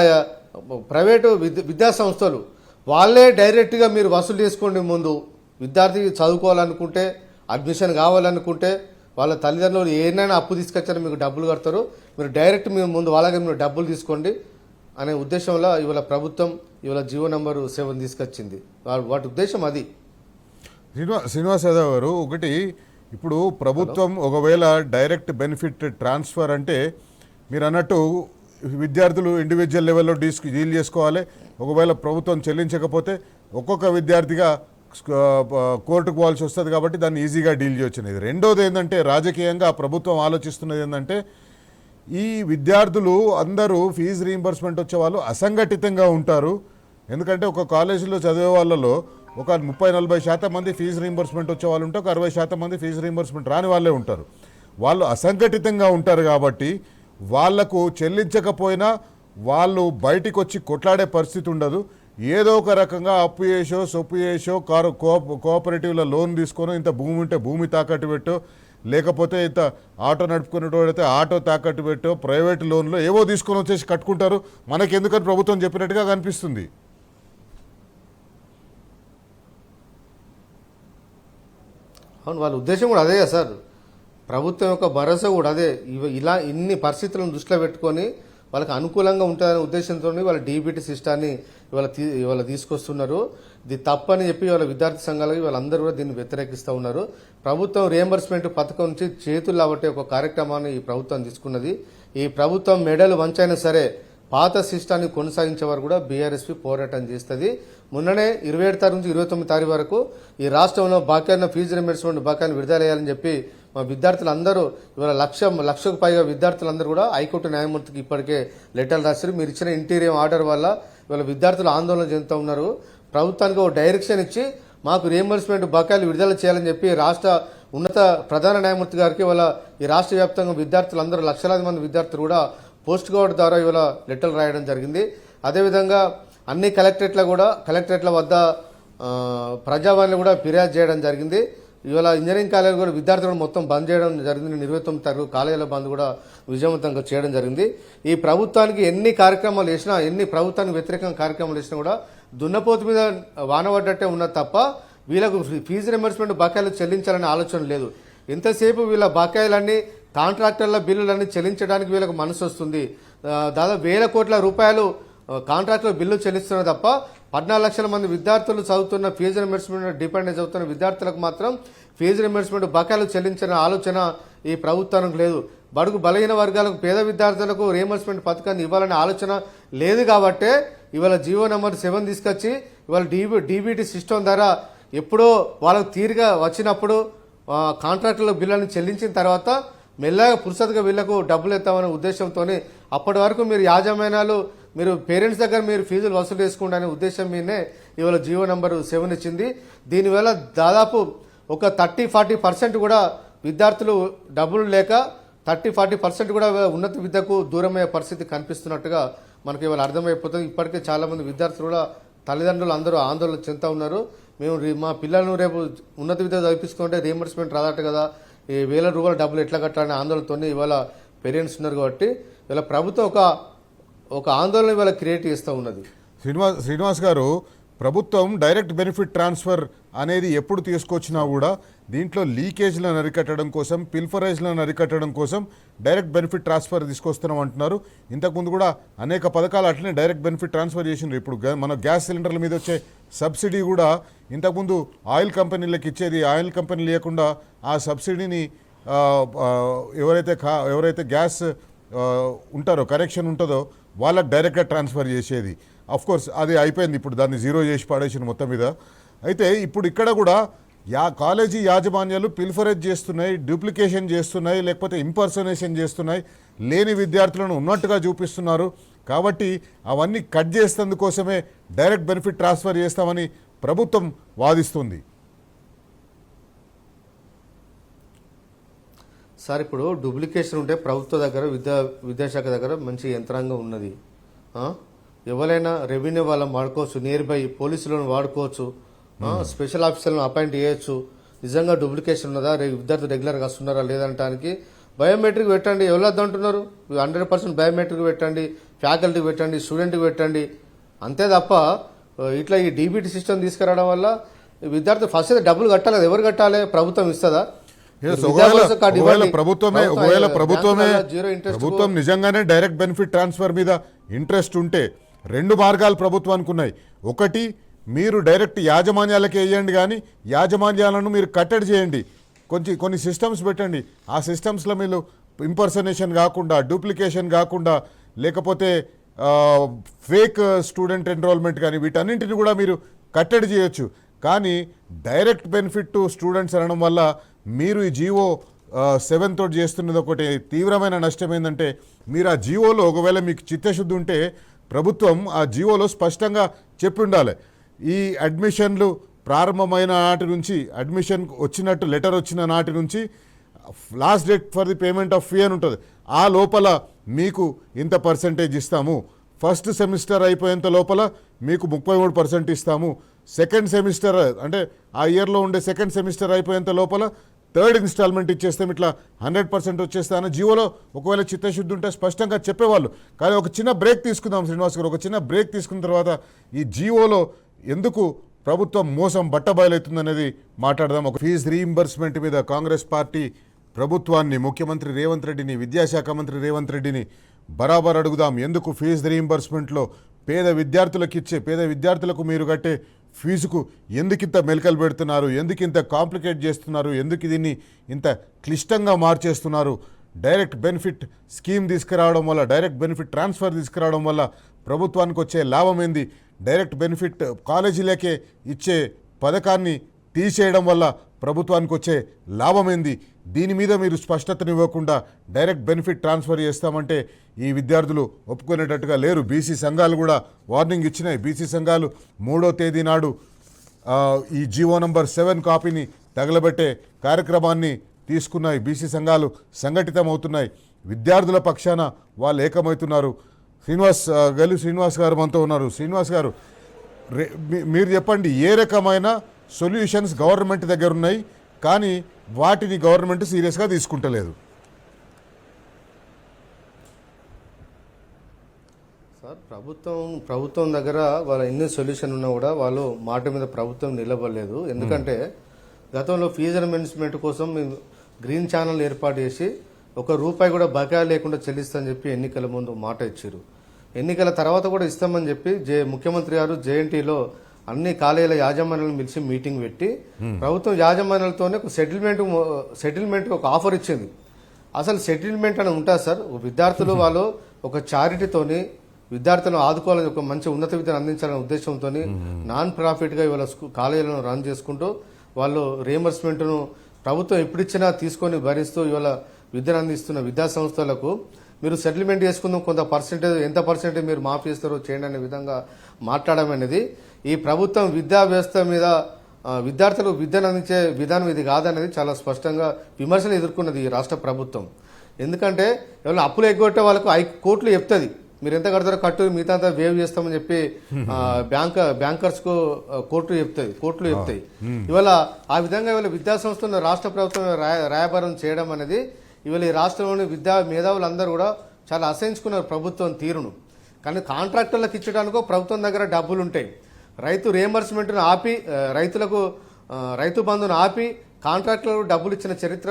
ప్రైవేటు విద్యా సంస్థలు వాళ్ళే డైరెక్ట్గా మీరు వసూలు చేసుకోండి. ముందు విద్యార్థి చదువుకోవాలనుకుంటే, అడ్మిషన్ కావాలనుకుంటే వాళ్ళ తల్లిదండ్రులు ఏదైనా అప్పు తీసుకొచ్చారో మీకు డబ్బులు కడతారు, మీరు డైరెక్ట్ మీరు ముందు వాళ్ళకి మీరు డబ్బులు తీసుకోండి అనే ఉద్దేశంలో ఇవాళ ప్రభుత్వం ఇవాళ జీవో నెంబర్ 7 తీసుకొచ్చింది. వాటి ఉద్దేశం అది. శ్రీనివాస్ యాదవ్ గారు, ఒకటి ఇప్పుడు ప్రభుత్వం ఒకవేళ డైరెక్ట్ బెనిఫిట్ ట్రాన్స్ఫర్ అంటే మీరు అన్నట్టు విద్యార్థులు ఇండివిజువల్ లెవెల్లో డీల్ చేసుకోవాలి. ఒకవేళ ప్రభుత్వం చెల్లించకపోతే ఒక్కొక్క విద్యార్థిగా కోర్టుకు పోవాల్సి వస్తుంది కాబట్టి దాన్ని ఈజీగా డీల్ చేయొచ్చు. రెండోది ఏంటంటే రాజకీయంగా ప్రభుత్వం ఆలోచిస్తున్నది ఏంటంటే ఈ విద్యార్థులు అందరూ ఫీజు రీయింబర్స్మెంట్ వచ్చే వాళ్ళు అసంఘటితంగా ఉంటారు. ఎందుకంటే ఒక కాలేజీలో చదివే వాళ్ళలో ఒక 30-40% మంది ఫీజు రీయింబర్స్మెంట్ వచ్చే వాళ్ళు ఉంటే ఒక 60% మంది ఫీజు రీయింబర్స్మెంట్ రాని వాళ్ళే ఉంటారు. వాళ్ళు అసంఘటితంగా ఉంటారు కాబట్టి వాళ్లకు చెల్లించకపోయినా వాళ్ళు బయటికి వచ్చి కొట్లాడే పరిస్థితి ఉండదు. ఏదో ఒక రకంగా అప్పు చేసో సొప్పు చేసో కోఆపరేటివ్లో లోన్ తీసుకొని ఇంత భూమి ఉంటే భూమి తాకట్టు పెట్టో, లేకపోతే ఇంత ఆటో నడుపుకునేటోడైతే ఆటో తాకట్టు పెట్టో, ప్రైవేట్ లోన్లో ఏవో తీసుకొని వచ్చేసి కట్టుకుంటారు. మనకెందుకని ప్రభుత్వం చెప్పినట్టుగా కనిపిస్తుంది. అవును, వాళ్ళ ఉద్దేశం కూడా అదే కదా సార్. ప్రభుత్వం యొక్క భరోసా కూడా అదే. ఇలా ఇన్ని పరిస్థితులను దృష్టిలో పెట్టుకొని వాళ్ళకి అనుకూలంగా ఉంటుందనే ఉద్దేశంతో వాళ్ళ డీబీటీ సిస్టాన్ని ఇవాళ తీసుకొస్తున్నారు. ఇది తప్పని చెప్పి వాళ్ళ విద్యార్థి సంఘాలకి వాళ్ళందరూ కూడా దీన్ని వ్యతిరేకిస్తూ ఉన్నారు. ప్రభుత్వం రియంబర్స్మెంట్ పథకం నుంచి చేతులు లాబట్టే ఒక కార్యక్రమాన్ని ఈ ప్రభుత్వం తీసుకున్నది. ఈ ప్రభుత్వం మెడలు వంచైనా సరే పాత సిస్టాన్ని కొనసాగించే వారు కూడా బీఆర్ఎస్పీ పోరాటం చేస్తుంది. మొన్ననే 27 తారీఖు నుంచి 29 తారీఖు వరకు ఈ రాష్ట్రంలో బాకీ ఫీజు రియంబర్స్మెంట్ బాకీని విడుదల చేయాలని చెప్పి మా విద్యార్థులందరూ ఇవాళ లక్షకు పైగా విద్యార్థులందరూ కూడా హైకోర్టు న్యాయమూర్తికి ఇప్పటికే లెటర్లు రాశారు. మీరు ఇచ్చిన ఇంటీరియం ఆర్డర్ వల్ల ఇవాళ విద్యార్థులు ఆందోళన చెందుతూ ఉన్నారు. ప్రభుత్వానికి ఒక డైరెక్షన్ ఇచ్చి మాకు రియంబర్స్మెంట్ బకాయిలు విడుదల చేయాలని చెప్పి రాష్ట్ర ఉన్నత ప్రధాన న్యాయమూర్తి గారికి ఇవాళ ఈ రాష్ట్ర వ్యాప్తంగా విద్యార్థులందరూ లక్షలాది మంది విద్యార్థులు కూడా పోస్ట్ కార్డు ద్వారా ఇవాళ లెటర్లు రాయడం జరిగింది. అదేవిధంగా అన్ని కలెక్టరేట్ల వద్ద ప్రజావాణిని కూడా ఫిర్యాదు చేయడం జరిగింది. ఇవాళ ఇంజనీరింగ్ కాలేజీలు కూడా విద్యార్థులను మొత్తం బంద్ చేయడం జరిగింది. 29 తారీఖు కాలేజీల బంద్ కూడా విజయవంతంగా చేయడం జరిగింది. ఈ ప్రభుత్వానికి ఎన్ని కార్యక్రమాలు చేసినా, ఎన్ని ప్రభుత్వానికి వ్యతిరేకంగా కార్యక్రమాలు చేసినా కూడా దున్నపోతు మీద వానబడ్డట్టే ఉన్నది తప్ప వీళ్ళకు ఫీజు రియంబర్స్మెంట్ బకాయిలు చెల్లించాలనే ఆలోచన లేదు. ఎంతసేపు వీళ్ళ బకాయిలన్నీ కాంట్రాక్టర్ల బిల్లులన్నీ చెల్లించడానికి వీళ్ళకు మనసు వస్తుంది. దాదాపు 1000 కోట్ల రూపాయలు కాంట్రాక్టుల బిల్లు చెల్లిస్తున్నారు తప్ప 14 లక్షల మంది విద్యార్థులు చదువుతున్న ఫీజు రియంబర్స్మెంట్ డిపెండెన్స్ చదువుతున్న విద్యార్థులకు మాత్రం ఫీజు రియంబర్స్మెంట్ బకాయిలు చెల్లించిన ఆలోచన ఈ ప్రభుత్వానికి లేదు. బడుగు బలహీన వర్గాలకు, పేద విద్యార్థులకు రియంబర్స్మెంట్ పథకాన్ని ఇవ్వాలనే ఆలోచన లేదు. కాబట్టే ఇవాళ జీవో నెంబర్ 7 తీసుకొచ్చి ఇవాళ డీబీటీ సిస్టమ్ ద్వారా ఎప్పుడో వాళ్ళకు తీరుగా వచ్చినప్పుడు కాంట్రాక్టుల బిల్లులను చెల్లించిన తర్వాత మెల్లగా పురుషతగా వీళ్లకు డబ్బులు ఎత్తామనే ఉద్దేశంతోనే అప్పటి వరకు మీరు యాజమాన్యాలు మీరు పేరెంట్స్ దగ్గర మీరు ఫీజులు వసూలు చేసుకోండి అనే ఉద్దేశం మీదనే ఇవాళ జీవో నెంబర్ 7 ఇచ్చింది. దీనివల్ల దాదాపు ఒక 30-40% కూడా విద్యార్థులు డబ్బులు లేక 30-40% కూడా ఉన్నత విద్యకు దూరమయ్యే పరిస్థితి కనిపిస్తున్నట్టుగా మనకి ఇవాళ అర్థమైపోతుంది. ఇప్పటికే చాలామంది విద్యార్థులు కూడా తల్లిదండ్రులు అందరూ ఆందోళన చెందుతూ ఉన్నారు. మేము మా పిల్లలను రేపు ఉన్నత విద్య చదివిస్తుంటే రియంబర్స్మెంట్ రాదట కదా, ఈ 1000 రూపాయల డబ్బులు ఎట్లా కట్టాలనే ఆందోళనతోనే ఇవాళ పేరెంట్స్ ఉన్నారు. కాబట్టి ఇవాళ ప్రభుత్వం ఒక ఆందోళన ఇవాళ క్రియేట్ చేస్తూ ఉన్నది. శ్రీనివాస్ గారు, ప్రభుత్వం డైరెక్ట్ బెనిఫిట్ ట్రాన్స్ఫర్ అనేది ఎప్పుడు తీసుకొచ్చినా కూడా దీంట్లో లీకేజ్లను అరికట్టడం కోసం, పిల్ఫరేజ్లను అరికట్టడం కోసం డైరెక్ట్ బెనిఫిట్ ట్రాన్స్ఫర్ తీసుకొస్తున్నాం అంటున్నారు. ఇంతకుముందు కూడా అనేక పథకాలు అట్లనే డైరెక్ట్ బెనిఫిట్ ట్రాన్స్ఫర్ చేసినారు. ఇప్పుడు మన గ్యాస్ సిలిండర్ల మీద వచ్చే సబ్సిడీ కూడా ఇంతకుముందు ఆయిల్ కంపెనీలకు ఇచ్చేది, ఆయిల్ కంపెనీ లేకుండా ఆ సబ్సిడీని ఎవరైతే గ్యాస్ ఉంటారో, కనెక్షన్ ఉంటుందో వాళ్ళకి డైరెక్ట్గా ట్రాన్స్ఫర్ చేసేది. కోర్స్ అది అయిపోయింది, ఇప్పుడు దాన్ని జీరో చేసి పడేసిన మొత్తం మీద. అయితే ఇప్పుడు ఇక్కడ కూడా కాలేజీ యాజమాన్యాలు పిల్ఫరేజ్ చేస్తున్నాయి, డూప్లికేషన్ చేస్తున్నాయి, లేకపోతే ఇంపర్సనేషన్ చేస్తున్నాయి, లేని విద్యార్థులను ఉన్నట్టుగా చూపిస్తున్నారు. కాబట్టి అవన్నీ కట్ చేసేందుకోసమే డైరెక్ట్ బెనిఫిట్ ట్రాన్స్ఫర్ చేస్తామని ప్రభుత్వం వాదిస్తుంది. సార్ ఇప్పుడు డూప్లికేషన్ ఉంటే ప్రభుత్వ దగ్గర విద్యాశాఖ దగ్గర మంచి యంత్రాంగం ఉన్నది. ఎవరైనా రెవెన్యూ వాళ్ళని వాడుకోవచ్చు, నియర్ బై పోలీసులను వాడుకోవచ్చు, స్పెషల్ ఆఫీసర్లను అపాయింట్ చేయొచ్చు. నిజంగా డూప్లికేషన్ ఉన్నదా, విద్యార్థులు రెగ్యులర్గా వస్తున్నారా లేదంటానికి బయోమెట్రిక్ పెట్టండి. ఎవరు అంటున్నారు? 100% బయోమెట్రిక్ పెట్టండి, ఫ్యాకల్టీకి పెట్టండి, స్టూడెంట్కి పెట్టండి. అంతే తప్ప ఇట్లా ఈ డీబీటీ సిస్టమ్ తీసుకురావడం వల్ల విద్యార్థులు ఫస్ట్ అయితే డబ్బులు కట్టాలి. ఎవరు కట్టాలి? ప్రభుత్వం ఇస్తుందా? ప్రభుత్వం నిజంగానే డైరెక్ట్ బెనిఫిట్ ట్రాన్స్ఫర్ మీద ఇంట్రెస్ట్ ఉంటే 2 మార్గాలు ప్రభుత్వానికి ఉన్నాయి. ఒకటి, మీరు డైరెక్ట్ యాజమాన్యాలకే వేయండి, కానీ యాజమాన్యాలను మీరు కట్టడి చేయండి. కొన్ని సిస్టమ్స్ పెట్టండి. ఆ సిస్టమ్స్లో మీరు ఇంపర్సనేషన్ కాకుండా, డూప్లికేషన్ కాకుండా, లేకపోతే ఫేక్ స్టూడెంట్ ఎన్రోల్మెంట్ కానీ వీటన్నింటిని కూడా మీరు కట్టడి చేయొచ్చు. కానీ డైరెక్ట్ బెనిఫిట్ టు స్టూడెంట్స్ అనడం వల్ల మీరు ఈ జీవో 7 తోటి చేస్తున్నది ఒకటి తీవ్రమైన నష్టం ఏంటంటే, మీరు ఆ జీవోలో ఒకవేళ మీకు చిత్తశుద్ధి ఉంటే ప్రభుత్వం ఆ జీవోలో స్పష్టంగా చెప్పి ఉండాలి. ఈ అడ్మిషన్లు ప్రారంభమైన నాటి నుంచి, అడ్మిషన్ వచ్చినట్టు లెటర్ వచ్చిన నాటి నుంచి last date for the payment of fee అని ఉంటుంది. ఆ లోపల మీకు ఇంత పర్సెంటేజ్ ఇస్తాము, ఫస్ట్ సెమిస్టర్ అయిపోయేంత లోపల మీకు 33% ఇస్తాము, సెకండ్ సెమిస్టర్ అంటే ఆ ఇయర్లో ఉండే సెకండ్ సెమిస్టర్ అయిపోయేంత లోపల థర్డ్ ఇన్స్టాల్మెంట్ ఇచ్చేస్తాం, ఇట్లా 100% వచ్చేస్తా అని జీవోలో ఒకవేళ చిత్తశుద్ధి ఉంటే స్పష్టంగా చెప్పేవాళ్ళు. కానీ ఒక చిన్న బ్రేక్ తీసుకుందాం శ్రీనివాస్ గారు. ఒక చిన్న బ్రేక్ తీసుకున్న తర్వాత ఈ జీవోలో ఎందుకు ప్రభుత్వం మోసం బట్టబయలవుతుందనేది మాట్లాడదాం. ఒక ఫీజు రీయింబర్స్మెంట్ మీద కాంగ్రెస్ పార్టీ ప్రభుత్వాన్ని, ముఖ్యమంత్రి రేవంత్ రెడ్డిని, విద్యాశాఖ మంత్రి రేవంత్ రెడ్డిని బరాబర్ అడుగుదాం. ఎందుకు ఫీజు రీయింబర్స్మెంట్లో పేద విద్యార్థులకు మీరు కట్టే ఫీజుకు ఎందుకింత మెలకలు పెడుతున్నారు, ఎందుకింత కాంప్లికేట్ చేస్తున్నారు, ఎందుకు దీన్ని ఇంత క్లిష్టంగా మార్చేస్తున్నారు? డైరెక్ట్ బెనిఫిట్ స్కీమ్ తీసుకురావడం వల్ల, డైరెక్ట్ బెనిఫిట్ ట్రాన్స్ఫర్ తీసుకురావడం వల్ల ప్రభుత్వానికి వచ్చే లాభం ఏంది? డైరెక్ట్ బెనిఫిట్ కాలేజీలకే ఇచ్చే పథకాన్ని తీసేయడం వల్ల ప్రభుత్వానికి వచ్చే లాభం ఏంది? దీని మీద మీరు స్పష్టతనివ్వకుండా డైరెక్ట్ బెనిఫిట్ ట్రాన్స్ఫర్ చేస్తామంటే ఈ విద్యార్థులు ఒప్పుకునేటట్టుగా లేరు. బీసీ సంఘాలు కూడా వార్నింగ్ ఇచ్చినాయి. బీసీ సంఘాలు 3వ తేదీ నాడు ఈ జీవో నంబర్ 7 కాపీని తగలబెట్టే కార్యక్రమాన్ని తీసుకున్నాయి. బీసీ సంఘాలు సంఘటితమవుతున్నాయి. విద్యార్థుల పక్షాన వాళ్ళు ఏకమవుతున్నారు. గల్లు శ్రీనివాస్ గారు మనతో ఉన్నారు. శ్రీనివాస్ గారు, మీరు చెప్పండి, ఏ రకమైన సొల్యూషన్స్ గవర్నమెంట్ దగ్గర ఉన్నాయి, కానీ వాటిని గవర్నమెంట్ సీరియస్గా తీసుకుంటలేదు? సార్, ప్రభుత్వం దగ్గర వాళ్ళ ఎన్ని సొల్యూషన్ ఉన్నా కూడా వాళ్ళు మాట మీద ప్రభుత్వం నిలబడలేదు. ఎందుకంటే గతంలో ఫీజు రిమెంబర్స్మెంట్ కోసం గ్రీన్ ఛానల్ ఏర్పాటు చేసి ₹1 కూడా బకాయి లేకుండా చెల్లిస్తామని చెప్పి ఎన్నికల ముందు మాట ఇచ్చారు. ఎన్నికల తర్వాత కూడా ఇస్తామని చెప్పి ముఖ్యమంత్రి గారు జేఎన్టీలో అన్ని కాలేజీల యాజమాన్యాలను పిలిచి మీటింగ్ పెట్టి ప్రభుత్వం యాజమాన్యాలతోనే ఒక సెటిల్మెంట్ ఒక ఆఫర్ ఇచ్చింది. అసలు సెటిల్మెంట్ అని ఉంటుంది సార్. విద్యార్థులు వాళ్ళు ఒక చారిటీతోని విద్యార్థులను ఆదుకోవాలని, ఒక మంచి ఉన్నత విద్యను అందించాలనే ఉద్దేశంతో నాన్ ప్రాఫిట్గా ఇవాళ కాలేజీలను రన్ చేసుకుంటూ వాళ్ళు రీఎంబర్స్మెంట్ను ప్రభుత్వం ఎప్పుడిచ్చినా తీసుకొని భరిస్తూ ఇవాళ విద్యను అందిస్తున్న విద్యా సంస్థలకు మీరు సెటిల్మెంట్ చేసుకుందాం, కొంత పర్సెంటేజ్, ఎంత పర్సెంటేజ్ మీరు మాఫీ చేస్తారో చేయండి అనే విధంగా మాట్లాడడం అనేది ఈ ప్రభుత్వం విద్యా వ్యవస్థ మీద విద్యార్థులకు విద్యను అందించే విధానం ఇది కాదనేది చాలా స్పష్టంగా విమర్శలు ఎదుర్కొన్నది ఈ రాష్ట్ర ప్రభుత్వం. ఎందుకంటే ఎవరైనా అప్పులు ఎగ్గొట్టే వాళ్ళకు కోర్టులు చెప్తుంది, మీరు ఎంత కడతారో కట్టు, మిగతా అంతా వేవ్ చేస్తామని చెప్పి బ్యాంకర్స్కు కోర్టులు చెప్తాయి. ఇవాళ ఆ విధంగా ఇవాళ విద్యా సంస్థలను రాష్ట్ర ప్రభుత్వం రాయబారం చేయడం అనేది ఇవాళ ఈ రాష్ట్రంలోని విద్యా మేధావులందరూ కూడా చాలా అసహించుకున్నారు ప్రభుత్వం తీరును. కానీ కాంట్రాక్టర్లకు ఇచ్చడానికో ప్రభుత్వం దగ్గర డబ్బులు ఉంటాయి. రైతు రియంబర్స్మెంట్ను ఆపి, రైతు బంధును ఆపి కాంట్రాక్టర్లకు డబ్బులు ఇచ్చిన చరిత్ర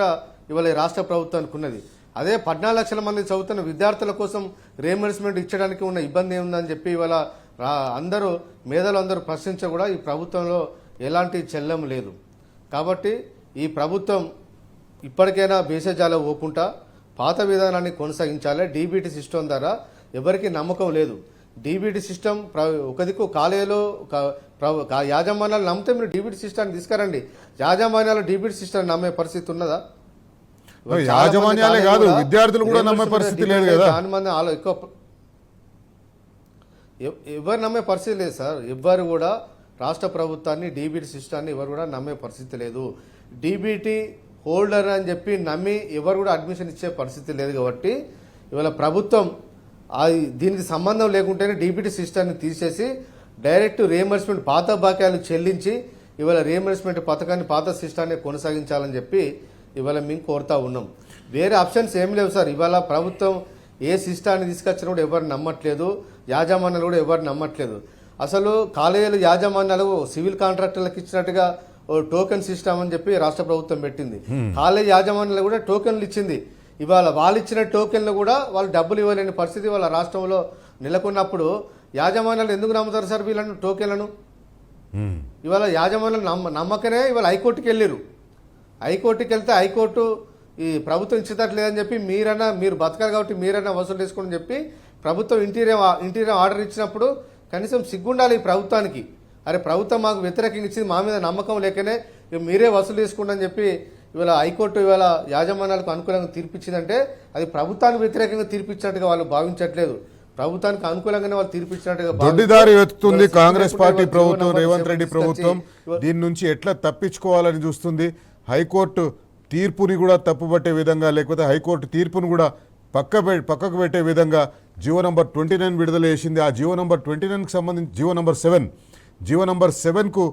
ఇవాళ ఈ రాష్ట్ర ప్రభుత్వానికి ఉన్నది. అదే 14 లక్షల మంది చదువుతున్న విద్యార్థుల కోసం రియంబర్స్మెంట్ ఇచ్చడానికి ఉన్న ఇబ్బంది ఏముందని చెప్పి ఇవాళ అందరూ మేధావులందరూ ప్రశ్నించ కూడా ఈ ప్రభుత్వంలో ఎలాంటి చెల్లం లేదు. కాబట్టి ఈ ప్రభుత్వం ఇప్పటికైనా భేషజాలు పోకుండా పాత విధానాన్ని కొనసాగించాలి. డీబీటీ సిస్టమ్ ద్వారా ఎవరికి నమ్మకం లేదు. డీబీటీ సిస్టమ్ ఒక దిక్కు కాలేజీలో యాజమాన్యాలు నమ్మితే మీరు డీబీటీ సిస్టాన్ని తీసుకురండి. యాజమాన్యాలు డీబీటీ సిస్టమ్ నమ్మే పరిస్థితి ఉన్నదా? యాజమాన్యాలే కాదు, విద్యార్థులు కూడా నమ్మే పరిస్థితి లేదు కదా. చాలా మంది ఎక్కువ ఎవరు నమ్మే పరిస్థితి లేదు సార్. ఎవ్వరు కూడా రాష్ట్ర ప్రభుత్వాన్ని డీబీటీ సిస్టాన్ని ఎవరు కూడా నమ్మే పరిస్థితి లేదు. డీబీటీ హోల్డర్ అని చెప్పి నమ్మి ఎవరు కూడా అడ్మిషన్ ఇచ్చే పరిస్థితి లేదు. కాబట్టి ఇవాళ ప్రభుత్వం దీనికి సంబంధం లేకుంటేనే డీబీటీ సిస్టాన్ని తీసేసి డైరెక్ట్ రియంబర్స్మెంట్ పాత బాక్యాలు చెల్లించి ఇవాళ రియంబర్స్మెంట్ పథకాన్ని పాత సిస్టాన్ని కొనసాగించాలని చెప్పి ఇవాళ మేము కోరుతా ఉన్నాం. వేరే ఆప్షన్స్ ఏం లేవు సార్. ఇవాళ ప్రభుత్వం ఏ సిస్టాన్ని తీసుకొచ్చినా కూడా ఎవరు నమ్మట్లేదు, యాజమాన్యాలు కూడా ఎవరు నమ్మట్లేదు. అసలు కాలేజీలు యాజమాన్యాలు సివిల్ కాంట్రాక్టర్లకు ఇచ్చినట్టుగా టోకెన్ సిస్టమ్ అని చెప్పి రాష్ట్ర ప్రభుత్వం పెట్టింది. కాలేజ్ యాజమాన్యాలు కూడా టోకెన్లు ఇచ్చింది. ఇవాళ వాళ్ళు ఇచ్చిన టోకెన్లు కూడా వాళ్ళు డబ్బులు ఇవ్వలేని పరిస్థితి వాళ్ళ రాష్ట్రంలో నెలకొన్నప్పుడు యాజమాన్యాలు ఎందుకు నమ్ముతారు సార్ వీళ్ళను టోకెన్లను? ఇవాళ యాజమాన్యాలు నమ్మకనే ఇవాళ హైకోర్టుకి వెళ్ళారు. హైకోర్టుకి వెళ్తే హైకోర్టు ఈ ప్రభుత్వం ఇచ్చేటట్లేదని చెప్పి మీరు బతకాలి కాబట్టి మీరన్నా వసూలు చేసుకోండి చెప్పి ప్రభుత్వం ఇంటీరియర్ ఆర్డర్ ఇచ్చినప్పుడు కనీసం సిగ్గుండాలి ఈ ప్రభుత్వానికి. అరే ప్రభుత్వం మాకు వ్యతిరేకంగా ఇచ్చింది, మా మీద నమ్మకం లేకనే మీరే వసూలు చేసుకోండి అని చెప్పి ఇవాళ హైకోర్టు ఇవాళ యాజమాన్యాలకు అనుకూలంగా తీర్పిచ్చిందంటే అది ప్రభుత్వానికి వ్యతిరేకంగా తీర్పిచ్చినట్టుగా వాళ్ళు భావించట్లేదు. ప్రభుత్వానికి అనుకూలంగానే వాళ్ళు తీర్పిచ్చినట్టుగా దొడ్డిదారి వెతుకుతుంది కాంగ్రెస్ పార్టీ ప్రభుత్వం, రేవంత్ రెడ్డి ప్రభుత్వం. దీని నుంచి ఎట్లా తప్పించుకోవాలని చూస్తుంది. హైకోర్టు తీర్పుని కూడా తప్పుపట్టే విధంగా, లేకపోతే హైకోర్టు తీర్పును కూడా పక్కకు పెట్టే విధంగా జీవో నంబర్ 29 విడుదల చేసింది. ఆ జీవో నంబర్ 29కి సంబంధించి జీవో నంబర్ 7కు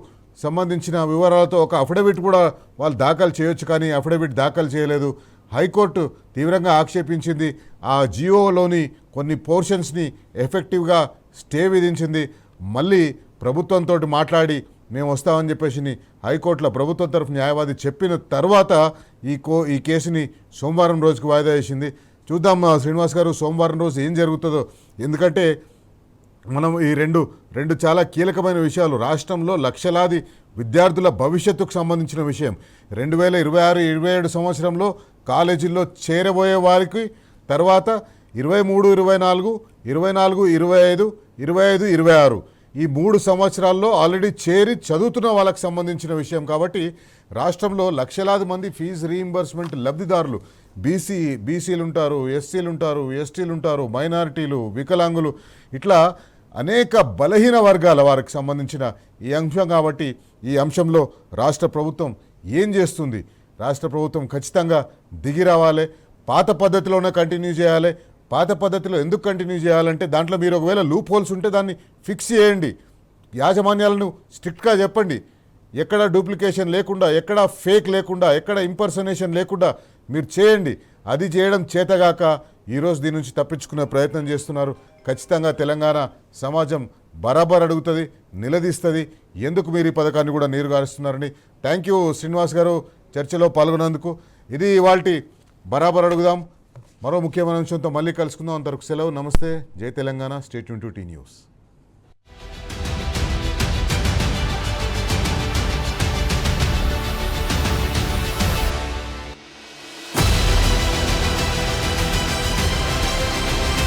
సంబంధించిన వివరాలతో ఒక అఫిడవిట్ కూడా వాళ్ళు దాఖలు చేయొచ్చు, కానీ అఫిడవిట్ దాఖలు చేయలేదు. హైకోర్టు తీవ్రంగా ఆక్షేపించింది. ఆ జియోలోని కొన్ని పోర్షన్స్ని ఎఫెక్టివ్గా స్టే విధించింది. మళ్ళీ ప్రభుత్వంతో మాట్లాడి మేము వస్తామని చెప్పేసి హైకోర్టులో ప్రభుత్వం తరఫు న్యాయవాది చెప్పిన తర్వాత ఈ కేసుని సోమవారం రోజుకు వాయిదా వేసింది. చూద్దాం శ్రీనివాస్ గారు సోమవారం రోజు ఏం జరుగుతుందో. ఎందుకంటే మనం ఈ రెండు చాలా కీలకమైన విషయాలు, రాష్ట్రంలో లక్షలాది విద్యార్థుల భవిష్యత్తుకు సంబంధించిన విషయం. 2026-27 సంవత్సరంలో కాలేజీల్లో చేరబోయే వారికి తర్వాత 23, 24, 25, 26 ఈ 3 సంవత్సరాల్లో ఆల్రెడీ చేరి చదువుతున్న వాళ్ళకి సంబంధించిన విషయం. కాబట్టి రాష్ట్రంలో లక్షలాది మంది ఫీజు రీయింబర్స్మెంట్ లబ్ధిదారులు, బీసీలు ఉంటారు, ఎస్సీలు ఉంటారు, ఎస్టీలు ఉంటారు, మైనారిటీలు, వికలాంగులు, ఇట్లా అనేక బలహీన వర్గాల వారికి సంబంధించిన ఈ అంశం. కాబట్టి ఈ అంశంలో రాష్ట్ర ప్రభుత్వం ఏం చేస్తుంది? రాష్ట్ర ప్రభుత్వం ఖచ్చితంగా దిగి రావాలి. పాత పద్ధతిలోనే కంటిన్యూ చేయాలి. పాత పద్ధతిలో ఎందుకు కంటిన్యూ చేయాలంటే దాంట్లో మీరు ఒకవేళ లూప్ హోల్స్ ఉంటే దాన్ని ఫిక్స్ చేయండి. యాజమాన్యాలను స్ట్రిక్ట్గా చెప్పండి. ఎక్కడ డూప్లికేషన్ లేకుండా, ఎక్కడ ఫేక్ లేకుండా, ఎక్కడ ఇంపర్సనేషన్ లేకుండా మీరు చేయండి. అది చేయడం చేతగాక ఈరోజు దీని నుంచి తప్పించుకునే ప్రయత్నం చేస్తున్నారు. ఖచ్చితంగా తెలంగాణ సమాజం బరాబర్ అడుగుతుంది, నిలదీస్తుంది. ఎందుకు మీరు ఈ పథకాన్ని కూడా నీరుగారుస్తున్నారని. థ్యాంక్ యూ శ్రీనివాస్ గారు చర్చలో పాల్గొన్నందుకు. ఇది ఇవాల్టి బరాబర్ అడుగుదాం. మరో ముఖ్యమైన అంశంతో మళ్ళీ కలుసుకుందాం. అంతవరకు సెలవు. నమస్తే. జై Telangana. Stay tune to T news.